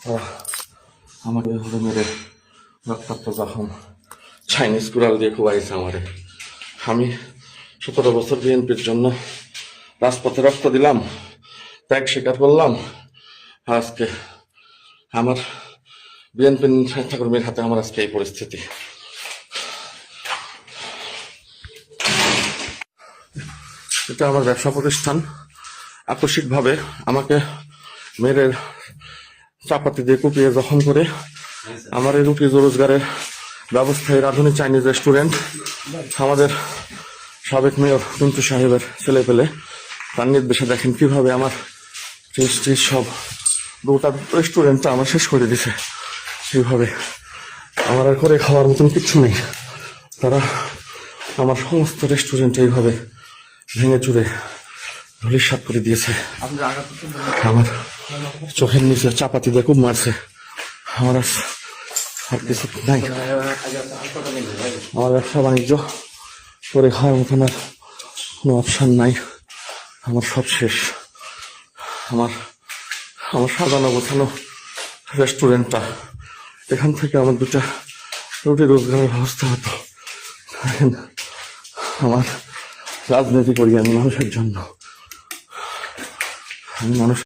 আমাকে এভাবে মেরে রক্তাক্ত জখম চাইনিজ কুড়াল দিয়ে খুয়াইছে আমারে। আমি 17 বছর বিএনপির জন্য রাজপথে রক্ত দিলাম, ত্যাগ স্বীকার করলাম। আজকে আমার বিএনপি নেতাকর্মীর হাতে আমার আজকে এই পরিস্থিতি। এটা আমার ব্যবসা প্রতিষ্ঠান, আকস্মিকভাবে আমাকে মেরে চাপাতি দিয়ে কুপিয়ে জখম করে আমার এই রুটি রোজগারের ব্যবস্থায় আধুনিক চাইনিজ রেস্টুরেন্ট, আমাদের সাবেক মেয়র টুন্টু সাহেবের ছেলে পেলে তার নির্দেশে দেখেন কিভাবে আমার সব গোটা রেস্টুরেন্টটা আমার শেষ করে দিছে। এইভাবে আমার আর করে খাওয়ার মতন কিচ্ছু নেই। তারা আমার সমস্ত রেস্টুরেন্ট এইভাবে ভেঙে চুরে ধুলিস্যাৎ করে দিয়েছে। আমার চোখের নিচে চাপাতি দিয়ে খুব মারছে। আমার আর কিছু নাই। আমার ব্যবসা বাণিজ্য করে খাওয়ার মতন আর কোনো অপশান নাই। আমার সব শেষ। আমার সাজানো গোছানো রেস্টুরেন্টটা, এখান থেকে আমার দুটা রুটি রোজগারের ব্যবস্থা হতো। আমার রাজনীতি করি আমি মানুষের জন্য, আমি মানুষ।